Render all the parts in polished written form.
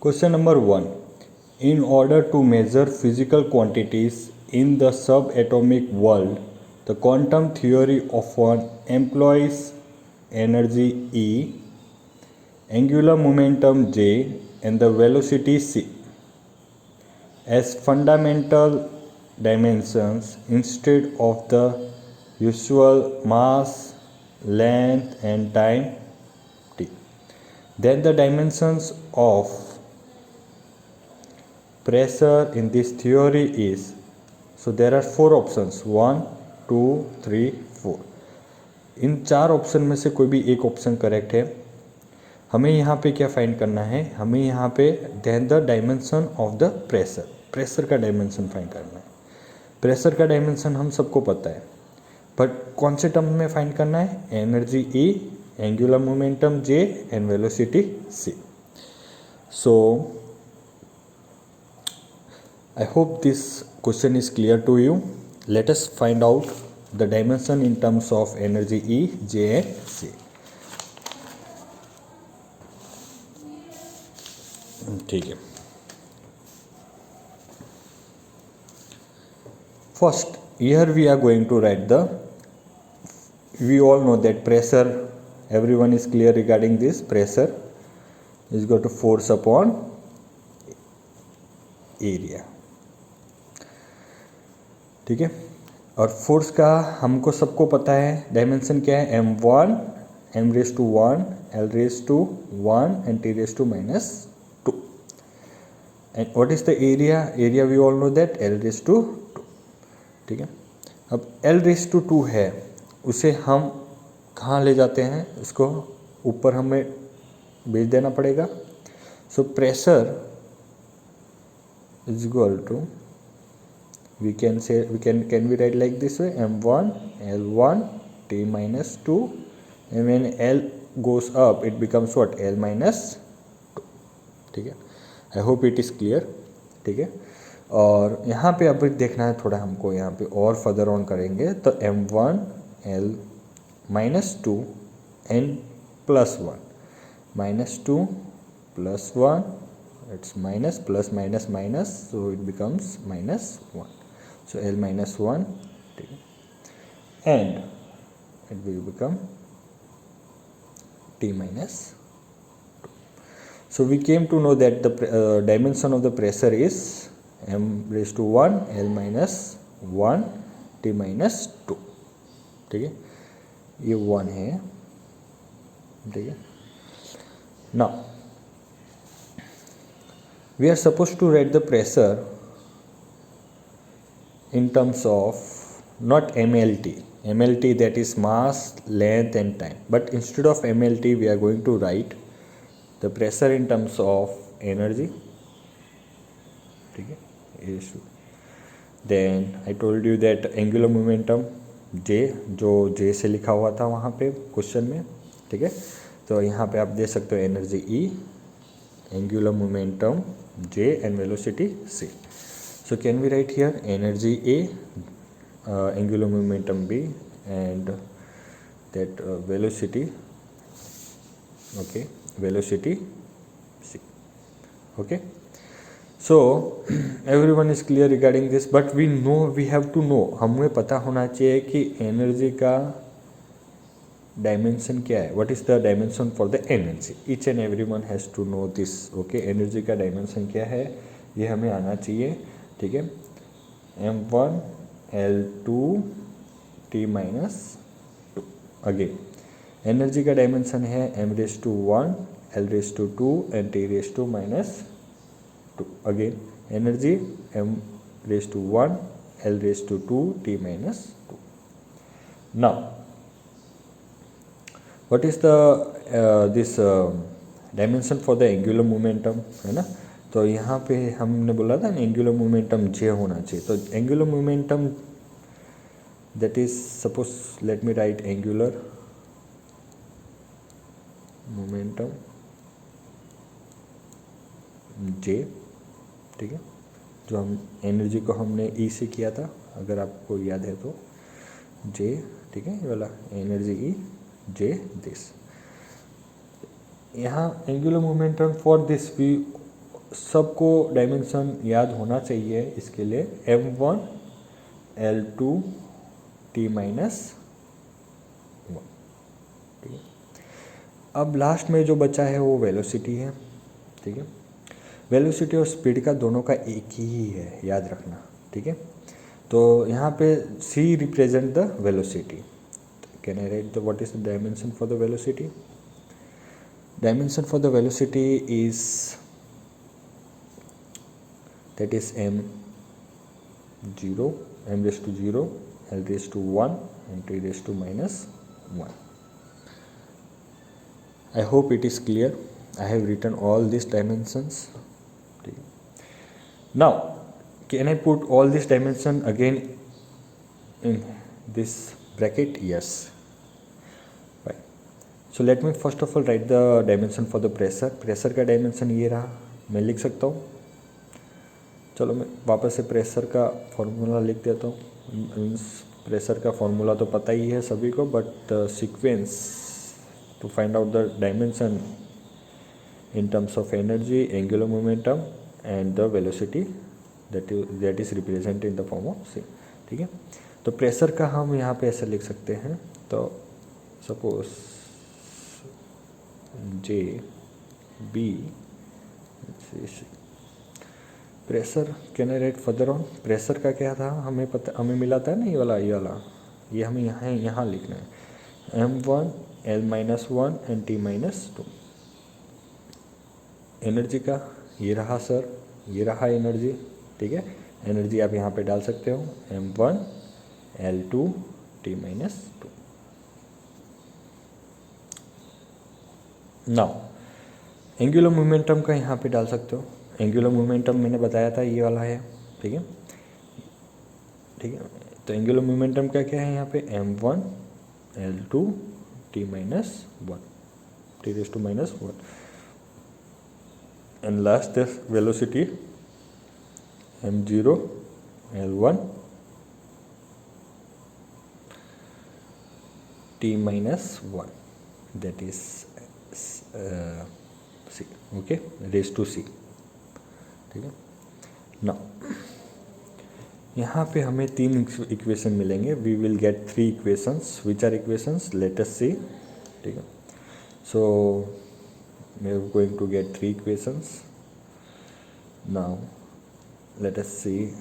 Question number 1. In order to measure physical quantities in the subatomic world, the quantum theory often employs energy E, angular momentum J, and the velocity C as fundamental dimensions instead of the usual mass, length, and time T. Then the dimensions of pressure in this theory is, so there are 4 options 1, 2, 3, 4. In 4 option में से कोई भी एक option correct है. हमें यहाँ पे क्या फाइंड करना है, हमें यहाँ पे then the dimension of the pressure, pressure का डायमेंशन फाइंड करना है. प्रेशर का डायमेंशन हम सबको पता है, बट कौन से टर्म में फाइंड करना है, energy E, angular momentum J and velocity C. So I hope this question is clear to you. Let us find out the dimension in terms of energy E, J and C. ठीक है. First, here we are going to write the, we all know that pressure, everyone is clear regarding this. Pressure is equal to force upon area. ठीक है. और force का हमको सबको पता है डायमेंशन क्या है, m1, m⁻⁴, l⁻⁴ and t⁻⁻². And what is the area, area we all know that l⁻². ठीक है. अब l⁻² है, उसे हम कहाँ ले जाते हैं, इसको ऊपर हमें भेज देना पड़ेगा. So pressure is equal to, we can say, can we write like this way, m1 l1 t⁻², and when l goes up it becomes what, l-2. ठीक है. I hope it is clear. ठीक है. और यहाँ पे अब देखना है थोड़ा हमको, यहाँ पे और फर्दर ऑन करेंगे तो m1 l-2 n +1 -2 +1, it's minus plus minus minus, so it becomes -1. So l-1, and it will become t-2. So we came to know that the dimension of the pressure is m⁻⁴ l-1 t-2. ठीक है. ये 1 है. ठीक है. Now we are supposed to write the pressure in terms of not MLT, MLT that is mass, length and time, but instead of MLT we are going to write the pressure in terms of energy. ठीक है. then I told you that angular momentum J, जो J से लिखा हुआ था वहाँ पे question में. ठीक है. तो यहाँ पे आप दे सकते हो energy E, angular momentum J and velocity C. So can we write here energy A, angular momentum B, and that velocity, okay, velocity C. Okay. So everyone is clear regarding this, but we know, we have to know, हमें पता होना चाहिए कि energy का dimension क्या है. What is the dimension for the energy. Each and every one has to know this. Okay. Energy का dimension क्या है ये हमें आना चाहिए. ठीक है. m1 l2 t-2. Again energy का डायमेंशन है m⁻⁴ l⁻² and t⁻². Again energy m⁻⁴ l⁻² t-2. Now what is the this dimension for the angular momentum, है ना. तो यहाँ पे हमने बोला था ना एंगुलर मोमेंटम J होना चाहिए. तो angular momentum that is, suppose let me write angular momentum J. ठीक है. जो हम एनर्जी को हमने E से किया था, अगर आपको याद है तो J. ठीक है. ये वाला एनर्जी E J this. यहाँ angular momentum for this we सबको डायमेंशन याद होना चाहिए, इसके लिए m1 l2 t माइनस 1, ठीक है। अब लास्ट में जो बचा है वो वेलोसिटी है, ठीक है। वेलोसिटी और स्पीड का दोनों का एक ही है, याद रखना, ठीक है। तो यहाँ पे c represent the velocity. Can I right the what is the dimension for the velocity? Dimension for the velocity is that is m0, m raised to 0, l raised to 1 and t raised to minus 1. I hope it is clear. I have written all these dimensions. Now can I put all this dimension again in this bracket? Yes. Right. So let me first of all write the dimension for the pressure. Pressure का dimension ये रहा, मैं लिख सकता हूँ। चलो मैं वापस से प्रेशर का फॉर्मूला लिख देता हूँ। प्रेशर का फॉर्मूला तो पता ही है सभी को, but sequence to find out the dimension in terms of energy, angular momentum and the velocity that is represented in the form of c, ठीक है। तो प्रेशर का हम यहाँ पे ऐसे लिख सकते हैं, तो suppose J B pressure. Can I write further on? Pressure का क्या था, हमें मिला था ना, ये हमें यहाँ लिखना है m1 l-1 and t-2। Energy का ये रहा सर, ये रहा एनर्जी, ठीक है। एनर्जी आप यहाँ पे डाल सकते हो m1 l2 t-2। Now angular momentum का यहाँ पे डाल सकते हो। एंगुलर मोमेंटम मैंने बताया था ये वाला है, ठीक है, ठीक है। तो एंगुलर मोमेंटम का क्या है यहाँ पे m1 l2 t-1 t-1 and last velocity m0 l1 t-1 that is c, okay, raised to c, ठीक है ना। यहाँ पे हमें 3 इक्वेशन मिलेंगे। We will get 3 equations which are equations, let us see, ठीक है। So we are going to get 3 equations now. Let us see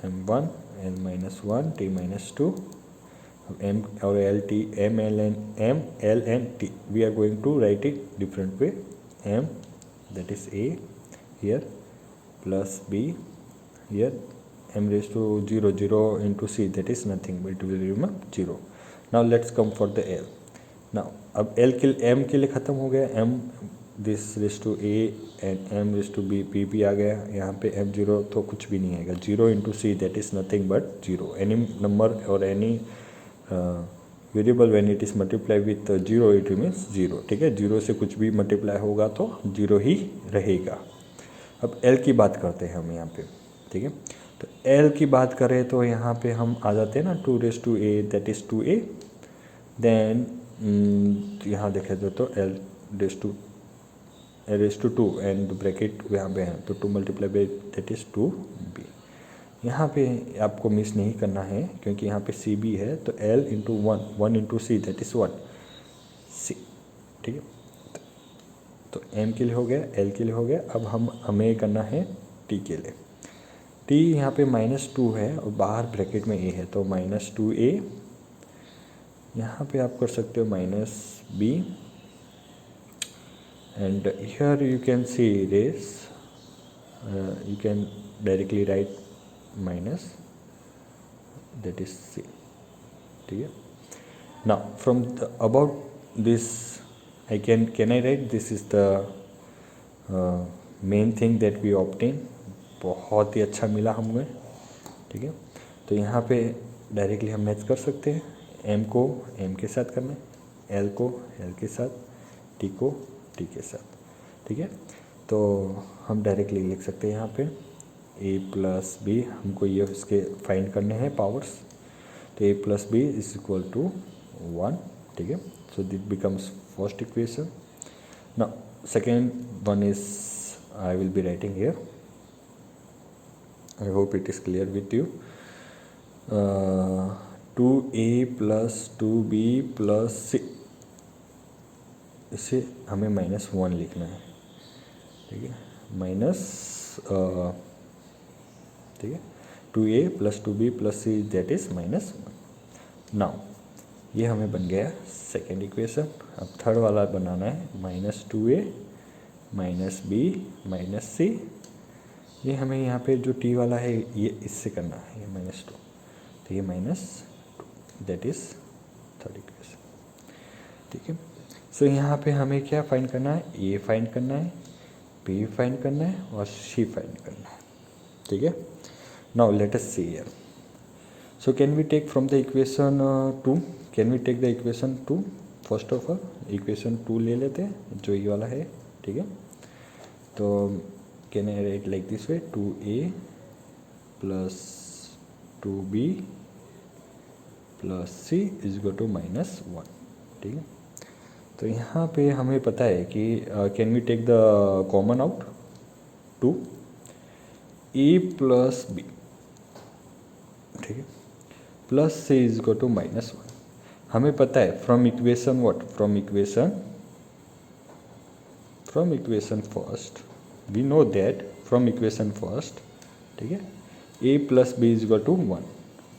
m1 l-1 t-2 m और m l and t, we are going to write it different way. M, that is a here, plus b here, m raised to 0 into c, that is nothing but it will remain 0. Now let's come for the l. Now अब l के m के लिए ख़त्म हो गया, m this raised to a and m raised to b, p भी आ गया यहाँ पे, m0 तो कुछ भी नहीं आएगा, 0 into c, that is nothing but 0. Any number or any variable when it is multiply with 0 it means 0, ठीक है। 0 से कुछ भी मल्टीप्लाई होगा तो 0 ही रहेगा। अब l की बात करते हैं हम यहाँ पे, ठीक है। तो l की बात करें तो यहाँ पे हम आ जाते हैं ना 2 raised to a, that is 2a, then यहाँ देखें तो l raised to 2 and bracket यहाँ पे है, तो 2 multiply by that is 2b। यहाँ पे आपको मिस नहीं करना है क्योंकि यहाँ पे सी बी है, तो l into 1 into C, that is 1 c, ठीक है। तो m के लिए हो गया, l के लिए हो गया। अब हमें करना है t के लिए। t यहाँ पे -2 है और बाहर ब्रैकेट में a है, तो -2a, यहाँ पे आप कर सकते हो -b and here you can see race, you can directly write minus, that is c, ठीक है। now from the about this I can I write this is the main thing that we obtain, बहुत ही अच्छा मिला हमें, ठीक है। तो यहाँ पे डायरेक्टली हम मैच कर सकते हैं, m को m के साथ करना है, l को l के साथ, t को t के साथ, ठीक है। तो हम डायरेक्टली लिख सकते हैं यहाँ पे a प्लस बी, हमको ये इसके फाइंड करने हैं पावर्स, तो a plus b is equal to 1, ठीक है। So that becomes first equation. Now second one is I will be writing here. I hope it is clear with you. 2a plus 2b plus c, इसे हमें -1 लिखना है, ठीक है, minus, ठीक है, 2a plus 2b plus c that is -1. Now ये हमें बन गया सेकेंड इक्वेशन. अब थर्ड वाला बनाना है, -2a minus b minus c. ये हमें यहाँ पे जो t वाला है ये इससे करना है, ये -2, तो ये -2 दैट इज थर्ड इक्वेशन. ठीक है. सो यहाँ पे हमें क्या फाइंड करना है, a फाइंड करना है, b फाइंड करना है और c फाइंड करना है. ठीक है. Now let us see here. So can we take from the equation 2, can we take the equation 2. First of all equation 2 ले लेते हैं जो ये वाला है. ठीक है. तो can I write like this way, 2a plus 2b plus c is equal to -1. ठीक है. तो यहाँ पे हमें पता है कि can we take the common out, 2a plus b, ठीक है, plus c is equal to -1. हमें पता है from equation what, from equation first we know that, from equation first, ठीक है, a plus b is equal to 1.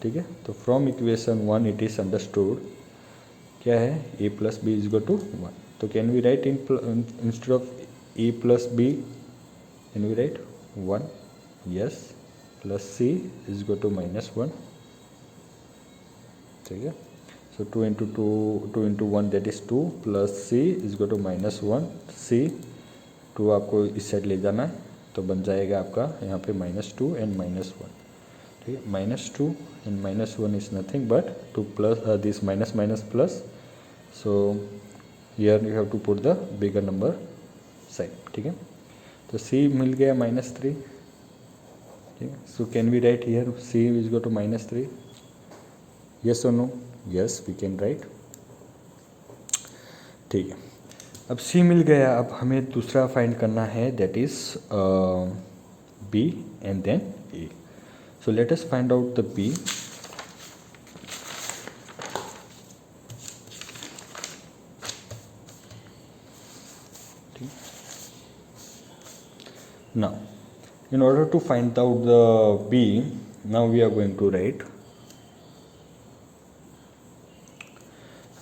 ठीक है. तो from equation 1 it is understood क्या है, a plus b is equal to 1. तो can we write instead of a plus b can we write 1, yes, plus c is equal to -1. ठीक है. So 2 into 1 that is 2 plus c is equal to -1. c 2 आपको इस side ले जाना है तो बन जाएगा आपका यहाँ पे -2 एंड -1. ठीक है. -2 and -1 is nothing but 2 plus this minus plus. So here you have to put the bigger number side. ठीक है. तो c मिल गया -3. ठीक है. So can we write here c is equal to -3, yes और no, yes we can write. ठीक है. अब c मिल गया. अब हमें दूसरा फाइंड करना है that is b and then a. So let us find out the b. Now in order to find out the b, now we are going to write,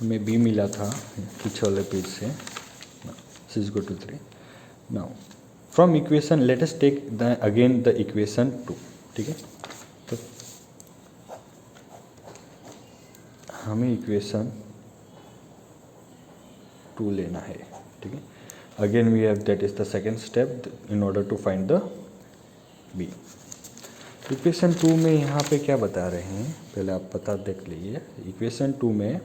हमें b मिला था पीछे वाले पेज से, this is equal to 3. now from equation let us take the again the equation 2. ठीक है. तो हमें इक्वेशन 2 लेना है. ठीक है. again we have, that is the second step in order to find the b. Equation 2 में यहाँ पे क्या बता रहे हैं, पहले आप पता देख लीजिए. इक्वेशन 2 में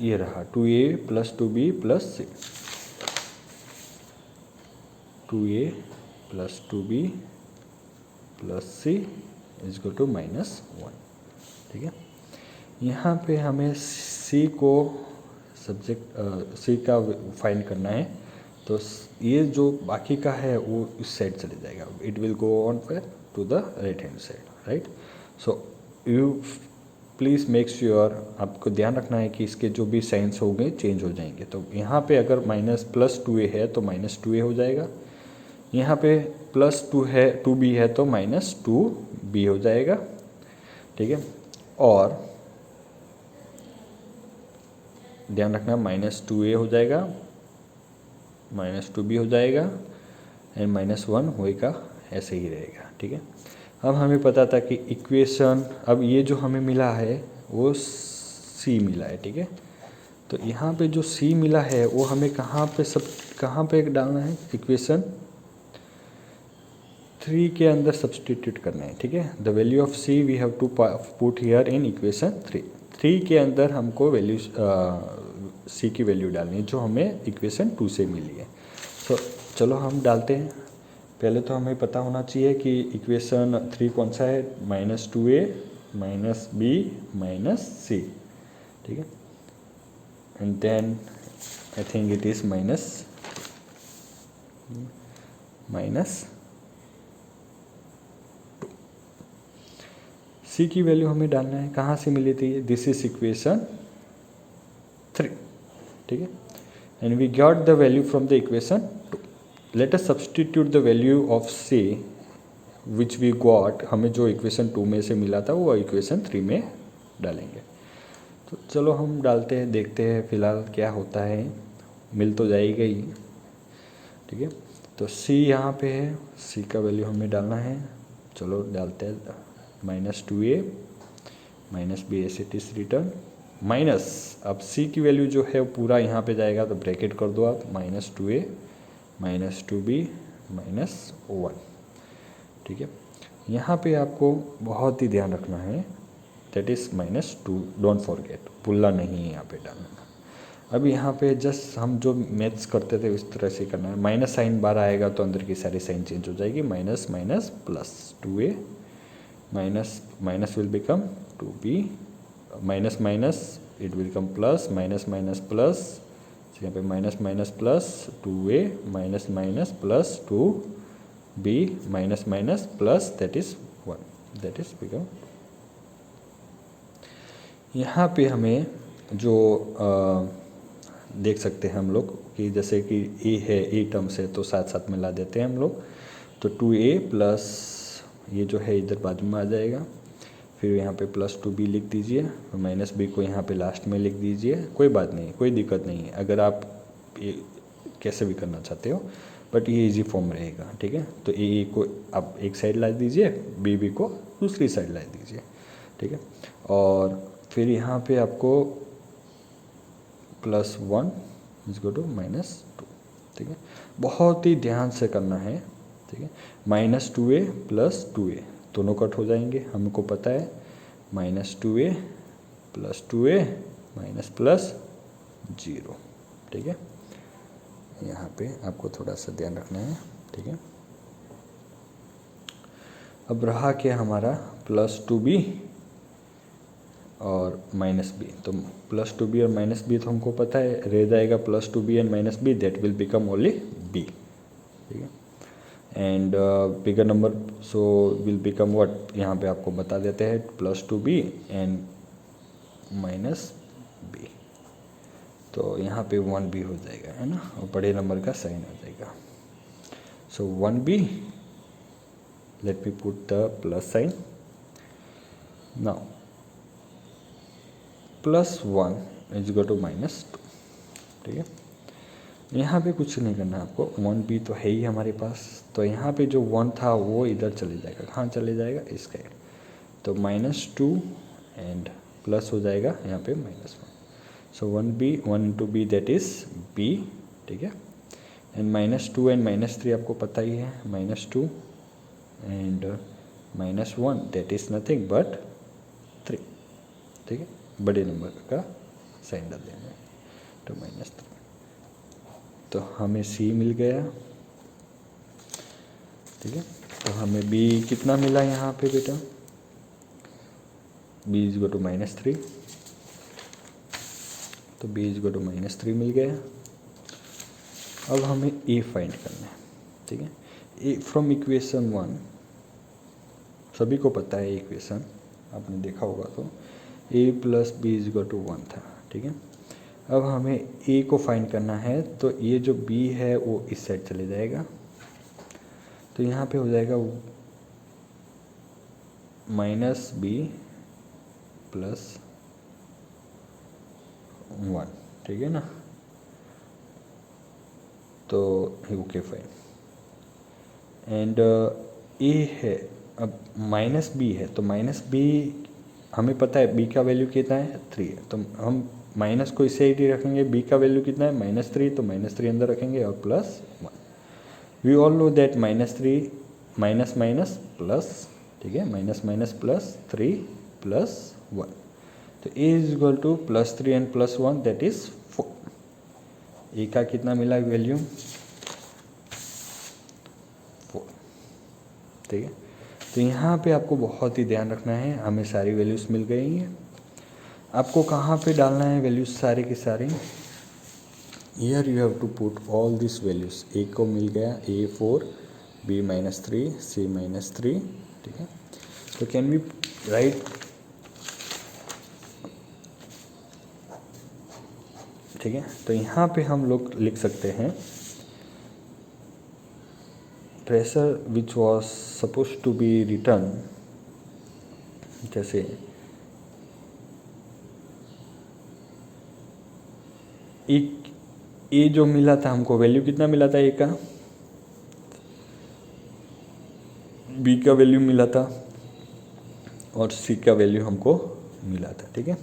ये रहा 2a plus 2b plus c, 2a plus 2b plus c is equal to -1. ठीक है. यहाँ पे हमें c को सब्जेक्ट c का फाइंड करना है. तो ये जो बाकी का है वो इस साइड चले जाएगा, it will go on fair to the right hand side, right. So you please make sure, आपको ध्यान रखना है कि इसके जो भी साइंस होंगे चेंज हो जाएंगे. तो यहाँ पे अगर +2a है तो -2a हो जाएगा. यहाँ पे +2 है 2b है तो -2b हो जाएगा. ठीक है. और ध्यान रखना -2a हो जाएगा, -2b हो जाएगा एंड -1 होएगा, ऐसे ही रहेगा. ठीक है. अब हमें पता था कि इक्वेशन, अब ये जो हमें मिला है वो c मिला है. ठीक है. तो यहाँ पे जो c मिला है वो हमें कहाँ पे डालना है, इक्वेशन 3 के अंदर सब्सटीट्यूट करना है. ठीक है. The value of c we have to put here in equation 3 के अंदर हमको वैल्यू c की वैल्यू डालनी है जो हमें इक्वेशन 2 से मिली है. तो चलो हम डालते हैं. पहले तो हमें पता होना चाहिए कि इक्वेशन 3 कौन सा है, -2a -b -c. ठीक है. And then I think it is -. -2। C की वैल्यू हमें डालना है, कहाँ से मिली थी, दिस इज इक्वेशन 3, ठीक है। And we got the value from the equation 2। Let us substitute the value of c which we got, हमें जो इक्वेशन 2 में से मिला था वो इक्वेशन 3 में डालेंगे। तो चलो हम डालते हैं, देखते हैं फिलहाल क्या होता है, मिल तो जाएगा ही, ठीक है। तो सी यहाँ पे है, सी का वैल्यू हमें डालना है, चलो डालते हैं -2a -b S it is return minus, अब सी की वैल्यू जो है वो पूरा यहाँ पे जाएगा तो ब्रैकेट कर दो आप, -2a -2b -1, ठीक है। यहाँ पे आपको बहुत ही ध्यान रखना है, दैट इज़ -2, डोंट फॉरगेट, भूलना नहीं है यहाँ पे डालना। अब यहाँ पे जस्ट हम जो मैथ्स करते थे उस तरह से करना है, माइनस साइन बार आएगा तो अंदर की सारी साइन चेंज हो जाएगी, minus minus plus 2a minus minus will become 2b minus minus it will come plus, minus minus plus, यहाँ पे minus minus plus 2a minus minus plus 2b minus minus plus that is 1, that is become. यहाँ पे हमें जो देख सकते हैं हम लोग कि जैसे कि ए है, ए टर्म्स है तो साथ साथ मिला देते हैं हम लोग, तो 2a प्लस ये जो है इधर बाजू में आ जाएगा, फिर यहाँ पे +2b लिख दीजिए, माइनस b को यहाँ पे लास्ट में लिख दीजिए, कोई बात नहीं, कोई दिक्कत नहीं है, अगर आप ये कैसे भी करना चाहते हो, बट ये इजी फॉर्म रहेगा, ठीक है। तो ए को आप एक साइड ला दीजिए, बी को दूसरी साइड ला दीजिए, ठीक है। और फिर यहाँ पे आपको +1 = -2, ठीक है। बहुत ही ध्यान से करना है, ठीक है। -2a + 2a दोनों कट हो जाएंगे, हमको पता है, -2a + 2a प्लस 0, ठीक है। यहाँ पे आपको थोड़ा सा ध्यान रखना है, ठीक है। अब रहा क्या हमारा +2b और -b, तो +2b और -b तो हमको पता है, रह जाएगा +2b and -b, that will become only b, ठीक है। And bigger number so will become what, यहाँ पे आपको बता देते हैं +2b एंड -b, तो यहाँ पे 1b हो जाएगा, है ना, और बड़े नंबर का साइन आ जाएगा। सो 1b, let me put the plus sign now, +1 = -2, ठीक है। यहाँ पे कुछ नहीं करना आपको, 1b तो है ही हमारे पास, तो यहाँ पे जो 1 था वो इधर चले जाएगा, कहाँ चले जाएगा, इस साइड, तो -2 एंड प्लस हो जाएगा यहाँ पे -1, सो 1b 1 × b that is b, ठीक है। एंड -2 एंड -3 आपको पता ही है, -2 and -1 that is nothing but 3, ठीक है, बड़े नंबर का साइन डाल देंगे, तो -3, तो हमें C मिल गया, ठीक है। तो हमें B कितना मिला यहाँ पे बेटा, B = -3, तो B = -3 मिल गया। अब हमें A फाइंड करना है, ठीक है। A फ्रॉम इक्वेशन 1, सभी को पता है इक्वेशन, आपने देखा होगा, तो A + B = 1 था, ठीक है। अब हमें A को फाइंड करना है, तो ये जो B है वो इस साइड चले जाएगा, तो यहाँ पे हो जाएगा -b + 1, ठीक है ना, तो ओके फाइन। एंड A है, अब -b है, तो -b हमें पता है b का वैल्यू कितना है, 3 है, तो हम माइनस को इसे ही रखेंगे, b का वैल्यू कितना है, -3, तो -3 अंदर रखेंगे और +1, we all know that -3 minus minus plus, ठीक है, माइनस माइनस प्लस 3 + 1, तो A = +3 एंड +1 दैट इज 4। ए का कितना मिला वैल्यू, 4, ठीक है। तो यहाँ पे आपको बहुत ही ध्यान रखना है, हमें सारी वैल्यूज़ मिल गई हैं, आपको कहाँ पे डालना है वैल्यूज़ सारे के सारे, here you have to put all this values. A को मिल गया A4, B-3, C-3, ठीक है। तो कैन वी राइट, ठीक है। तो यहाँ पे हम लोग लिख सकते हैं pressure which was suppose to be return, जैसे एक ए जो मिला था हमको, वैल्यू कितना मिला था ए का, बी का वैल्यू मिला था और सी का वैल्यू हमको मिला था, ठीक है।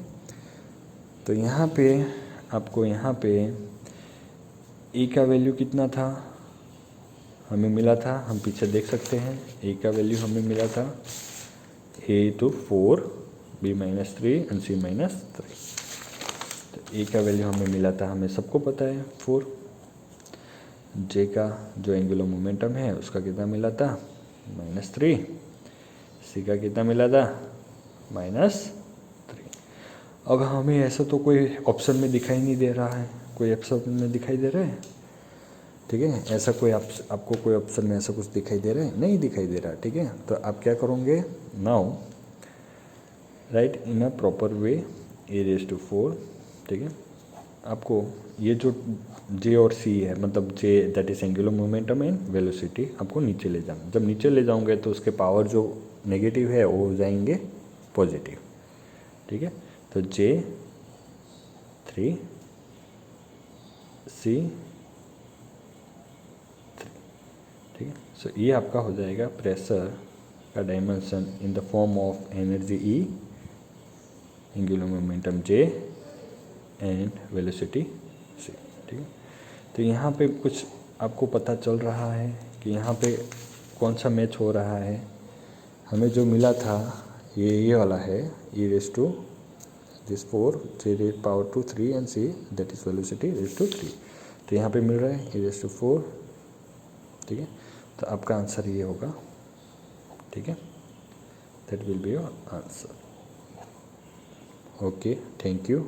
तो यहाँ पे आपको यहाँ पे ए का वैल्यू कितना था हमें मिला था, हम पीछे देख सकते हैं। ए का वैल्यू हमें मिला था A4, B-3 एंड C-3। तो ए का वैल्यू हमें मिला था, हमें सबको पता है 4। जे का जो एंगुलर मोमेंटम है उसका कितना मिला था, -3। सी का कितना मिला था, -3। अब हमें ऐसा तो कोई ऑप्शन में दिखाई नहीं दे रहा है, कोई ऑप्शन में दिखाई दे रहा है, ठीक है। ऐसा कोई आपको कोई ऑप्शन में ऐसा कुछ दिखाई दे रहा है, नहीं दिखाई दे रहा, ठीक है। तो आप क्या करोगे, now right in a proper way A4, ठीक है। आपको ये जो जे और सी है, मतलब j that is angular momentum and velocity, आपको नीचे ले जाना। जब नीचे ले जाओगे तो उसके पावर जो नेगेटिव है वो हो जाएंगे पॉजिटिव, ठीक है। तो J3 C3, ठीक है। सो ये आपका हो जाएगा प्रेशर का dimension in the form of energy E, angular momentum J and velocity C, ठीक है। तो यहाँ पे कुछ आपको पता चल रहा है कि यहाँ पे कौन सा मैच हो रहा है। हमें जो मिला था ये वाला है, E raise to this 4, J⁻⁴ and C that is velocity raise to 3। तो यहाँ पे मिल रहा है E⁴, ठीक है। तो आपका आंसर ये होगा, ठीक है। That will be your answer. Okay, thank you.